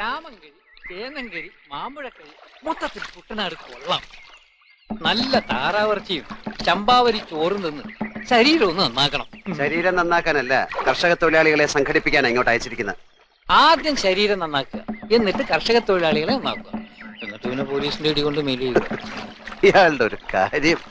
രാമങ്കരി, ചേന്നങ്കരി, മാമ്പഴക്കരി, മൊത്തത്തിൽ കുട്ടനാട് കൊള്ളാം. നല്ല താറാവർച്ചിയും ചമ്പാവരി ചോറും നിന്ന് ശരീരം ഒന്ന് നന്നാക്കണം. ശരീരം നന്നാക്കാനല്ല, കർഷക തൊഴിലാളികളെ സംഘടിപ്പിക്കാനാണ് ഇങ്ങോട്ട് അയച്ചിരിക്കുന്നത്. ആദ്യം ശരീരം നന്നാക്കുക, എന്നിട്ട് കർഷക തൊഴിലാളികളെ നന്നാക്കുക, എന്നിട്ട് പിന്നെ പോലീസിന്റെ ഇടി കൊണ്ട് മെലിയുക. ഇയാളുടെ ഒരു കാര്യം.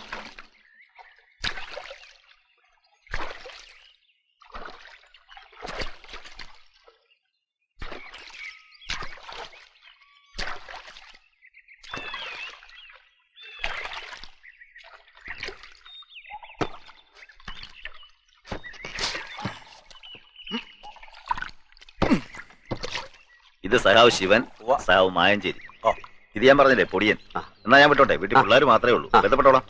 ഇത് സഹാവ് ശിവൻ, സഹാവ് മായഞ്ചേരി. ഇത് ഞാൻ പറഞ്ഞില്ലേ പൊടിയൻ. എന്നാ ഞാൻ വിട്ടോട്ടെ, വീട്ടിൽ പിള്ളേർ മാത്രമേ ഉള്ളൂ. ബന്ധപ്പെട്ടോളാം.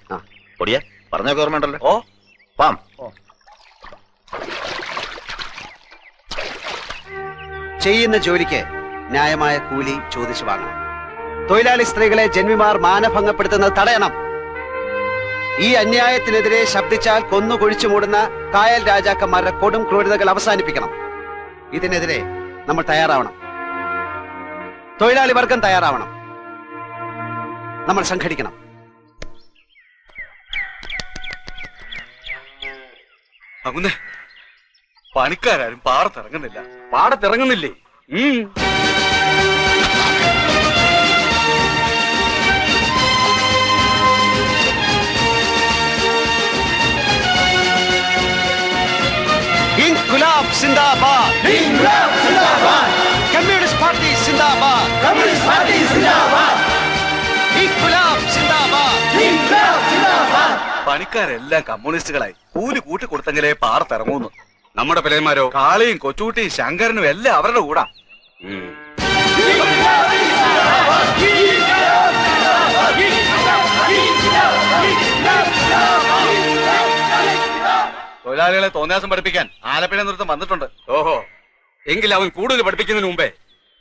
പൊടിയ പറഞ്ഞൊക്കെ ഓർമ്മയുണ്ടല്ലോ. ഓ പാം. ചെയ്യുന്ന ജോലിക്ക് ന്യായമായ കൂലി ചോദിച്ചു വാങ്ങണം. തൊഴിലാളി സ്ത്രീകളെ ജന്മിമാർ മാനഭംഗപ്പെടുത്തുന്നത് തടയണം. ഈ അന്യായത്തിനെതിരെ ശബ്ദിച്ചാൽ കൊന്നു കുഴിച്ചു മൂടുന്ന കായൽ രാജാക്കന്മാരുടെ കൊടും ക്രൂരതകൾ അവസാനിപ്പിക്കണം. ഇതിനെതിരെ നമ്മൾ തയ്യാറാവണം. തൊഴിലാളി വർഗം തയ്യാറാവണം. നമ്മൾ സംഘടിക്കണം. അങ്ങനെ പണിക്കാരും പാടത്തിറങ്ങുന്നില്ല. പാടത്തിറങ്ങുന്നില്ലേ? ഇൻക്വിലാബ് സിന്ദാബാദ്, ഇൻക്വിലാബ് സിന്ദാബാദ്, കമ്മ്യൂണിസ്റ്റ് പാർട്ടി സിന്ദാബാദ്, കമ്മ്യൂണിസ്റ്റ് പാർട്ടി സിന്ദാബാദ്, ഇൻക്വിലാബ് സിന്ദാബാദ്, ഇൻക്വിലാബ് സിന്ദാബാദ്. പണിക്കാരെല്ലാം കമ്മ്യൂണിസ്റ്റുകളായി. കൂലി കൂട്ടി കൊടുത്തെങ്കിലേ പാടത്തിറങ്ങൂന്ന്. നമ്മുടെ പിള്ളേന്മാരോ കാളിയും കൊച്ചുകുട്ടിയും ശങ്കരനും എല്ലാം അവരുടെ കൂടാ. തൊഴിലാളികളെ തോന്നിയാസം പഠിപ്പിക്കാൻ ആലപ്പുഴ നൃത്തം വന്നിട്ടുണ്ട്. ഓഹോ, എങ്കിൽ അവൻ കൂടുതൽ പഠിപ്പിക്കുന്നതിന് മുമ്പേ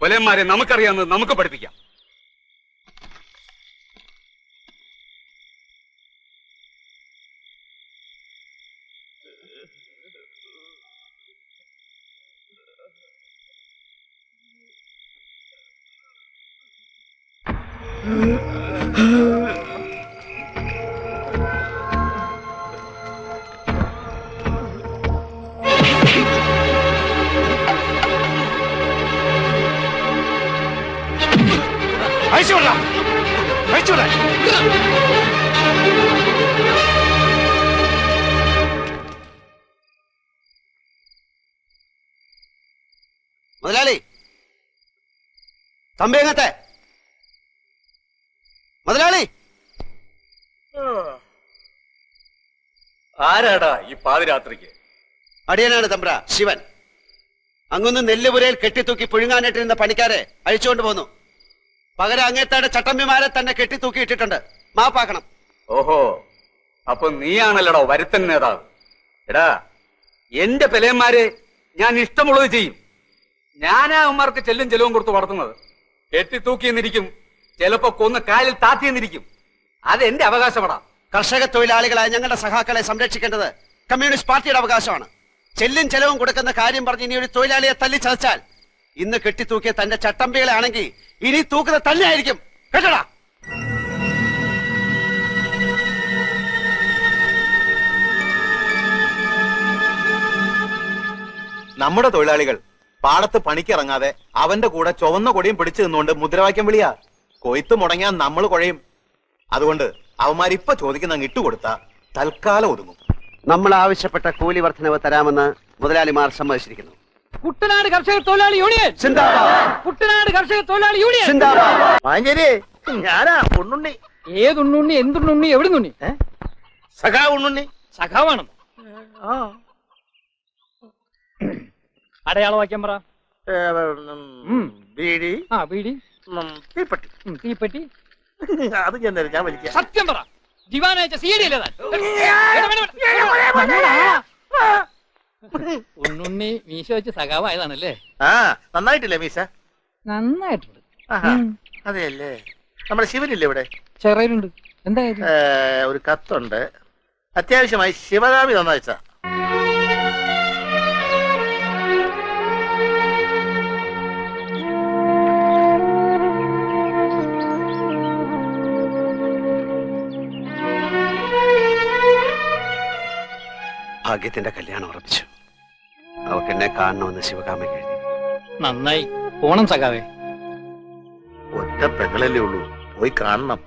കൊലയന്മാരെ നമുക്കറിയാമെന്ന് നമുക്ക് പഠിപ്പിക്കാം. മുതലാളി, തമ്പേങ്ങത്തെ മുതലാളി. ആരാടാ ഈ പാതിരാത്രിക്ക്? അടിയനാണ് തമ്പ്ര, ശിവൻ. അങ്ങൊന്ന് നെല്ലുപുരയിൽ കെട്ടിത്തൂക്കി പുഴുങ്ങാനിട്ടിരുന്ന പണിക്കാരെ അഴിച്ചുകൊണ്ട് പോന്നു. പകരം അങ്ങേത്താടെ ചട്ടമ്പിമാരെ തന്നെ കെട്ടിത്തൂക്കിയിട്ടിട്ടുണ്ട്. മാപ്പാക്കണം. ഓഹോ, അപ്പൊ നീയാണല്ലടോ വരുത്തൻ നേതാവ്. എടാ, എന്റെ പെലയന്മാരെ ഞാൻ ഇഷ്ടമുള്ളത് ചെയ്യും. ഞാനാ അവന്മാർക്ക് ചെല്ലും ചെലവും കൊടുത്ത് വളർത്തുന്നത്. കെട്ടിത്തൂക്കിയെന്നിരിക്കും, ചിലപ്പോ കൊന്ന് കാലിൽ താത്തിയെന്നിരിക്കും. അതെന്റെ അവകാശപ്പെടാ. കർഷക തൊഴിലാളികളായ ഞങ്ങളുടെ സഹാക്കളെ സംരക്ഷിക്കേണ്ടത് കമ്മ്യൂണിസ്റ്റ് പാർട്ടിയുടെ അവകാശമാണ്. ചെല്ലും ചെലവും കൊടുക്കുന്ന കാര്യം പറഞ്ഞ് ഇനി ഒരു തൊഴിലാളിയെ തല്ലി ചതച്ചാൽ ഇന്ന് കെട്ടിത്തൂക്കിയ തന്റെ ചട്ടമ്പികളെ ആണെങ്കിൽ ഇനി തൂക്കുന്നത് തന്നെയായിരിക്കും. കേട്ടടാ. നമ്മുടെ തൊഴിലാളികൾ പാടത്ത് പണിക്കിറങ്ങാതെ അവന്റെ കൂടെ ചുവന്ന കൊടിയും പിടിച്ചു നിന്നുകൊണ്ട് മുദ്രാവാക്യം വിളിയാ. കൊയ്ത്ത് മുടങ്ങിയാൽ നമ്മൾ കുഴയും. അതുകൊണ്ട് അവന്മാരിപ്പൊ ചോദിക്കുന്ന അങ്ങ് ഇട്ടുകൊടുത്താ തൽക്കാലം ഒതുങ്ങും. നമ്മൾ ആവശ്യപ്പെട്ട കൂലി വർധനവ് തരാമെന്ന് മുതലാളിമാർ സമ്മതിച്ചിരിക്കുന്നു. കുട്ടനാട് കർഷക തൊഴിലാളി യൂണിയൻ സിന്ദാബാദ്, കുട്ടനാട് കർഷക തൊഴിലാളി യൂണിയൻ സിന്ദാബാദ്. മാഞ്ചേരി, ഞാനാ ഉണ്ണുണ്ണി. ഏതുണ്ണുണ്ണി, എന്തുണ്ണി, എവിടുന്നുണ്ണി? സഖാ ഉണ്ണുണ്ണി. സഖാവാണ്. അടയാളവാക്യം പറ. ബീഡി, ബീഡി, തീപ്പെട്ടി. തീപ്പെട്ടി. അത് ഞാൻ വലിക്കാം. സത്യം പറ. ദിവാനയച്ച സീഡി അല്ലേ? ഉണ്ണുണ്ണി മീശ വെച്ച് സഖാവായതാണല്ലേ? നന്നായിട്ടില്ലേ മീശ? നന്നായിട്ടുണ്ട്. അതെയല്ലേ. നമ്മുടെ ശിവനില്ലേ ഇവിടെ? ചെറിയുണ്ട്. എന്താ ഒരു കത്തുണ്ട്. അത്യാവശ്യമായി ശിവകാമി തന്നയച്ച. ഭാഗ്യത്തിന്റെ കല്യാണം ഉറപ്പിച്ചു. അവക്ക് എന്നെ കാണണമെന്ന് ശിവകാമയ്ക്ക് എഴുതി. നന്നായി. പോണം സഖാവേ. ഒറ്റ പെങ്ങളല്ലേ ഉള്ളൂ, പോയി കാണണം.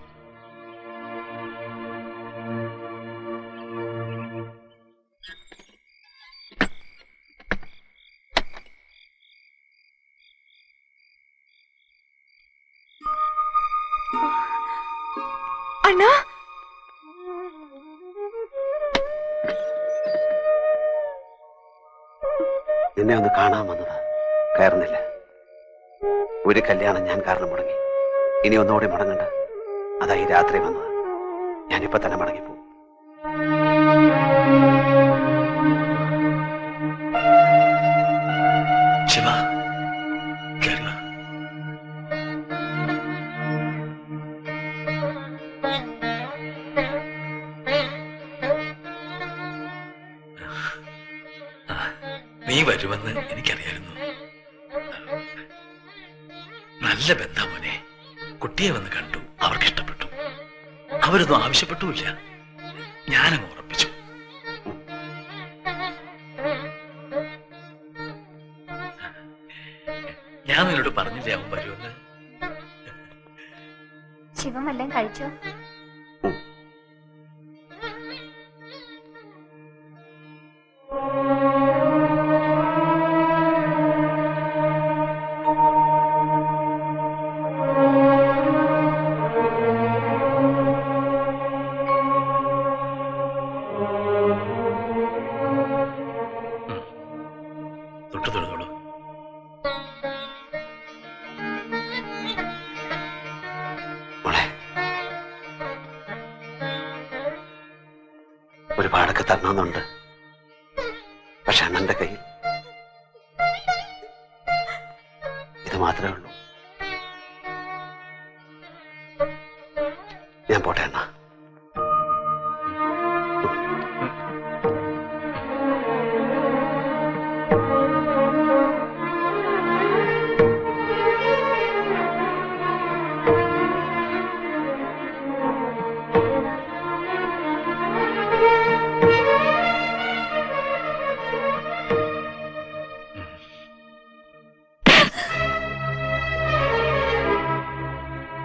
അണ്ണാ, നിന്നെ ഒന്ന് കാണാൻ വന്നത്, കയറുന്നില്ല. ഒരു കല്യാണം ഞാൻ കാരണം മുടങ്ങി. ഇനി ഒന്നുകൂടി മുടങ്ങണ്ട. അതായി രാത്രി വന്നത്. ഞാനിപ്പോ തന്നെ മടങ്ങിപ്പോ. ശിവ, കേരള. നീ വരുമെന്ന് എനിക്കറിയായിരുന്നു. നല്ല ബന്ധാ മോനെ. കുട്ടിയെ വന്ന് കണ്ടു, അവർക്ക് ഇഷ്ടപ്പെട്ടു. അവരൊന്നും ആവശ്യപ്പെട്ടുമില്ല, ഞാനങ്ങ് ഉറപ്പിച്ചു. ഞാൻ നിന്നോട് പറഞ്ഞില്ലേ അവൻ വരുമെന്ന്. ശിവം വല്ലതും കഴിച്ചോ? തൊട്ടു തൊഴുതോളൂ. മോളെ, ഒരുപാടൊക്കെ തരണമെന്നുണ്ട്. പക്ഷെ അണ്ണന്റെ കയ്യിൽ ഇത് മാത്രമേ ഉള്ളൂ. ഞാൻ പോട്ടെ അണ്ണ.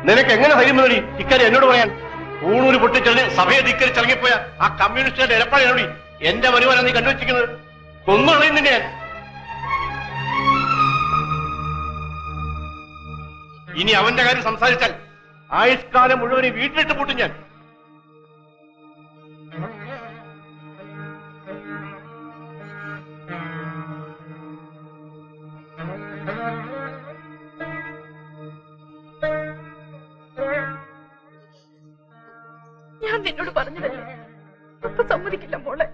നിനക്ക് എങ്ങനെ ധൈര്യം ഇക്കാര്യം എന്നോട് പറയാൻ? ഊണൂര് പൊട്ടിച്ചെറിഞ്ഞ് സഭയെ ധിക്കരിച്ചിറങ്ങിപ്പോയ ആ കമ്മ്യൂണിസ്റ്റുകാരുടെ ഇരപ്പാടിനോടി എന്റെ വരുമാനം നീ കണ്ടുവച്ചിരിക്കുന്നത്. കൊന്നുകളയും നിന്നെ ഞാൻ. ഇനി അവന്റെ കാര്യം സംസാരിച്ചാൽ ആയുഷ്കാലം മുഴുവൻ വീട്ടിലിട്ട് പൂട്ടും ഞാൻ. ഞാൻ നിന്നോട് പറഞ്ഞതല്ലേ, അപ്പൊ സമ്മതിക്കില്ല മോളെ.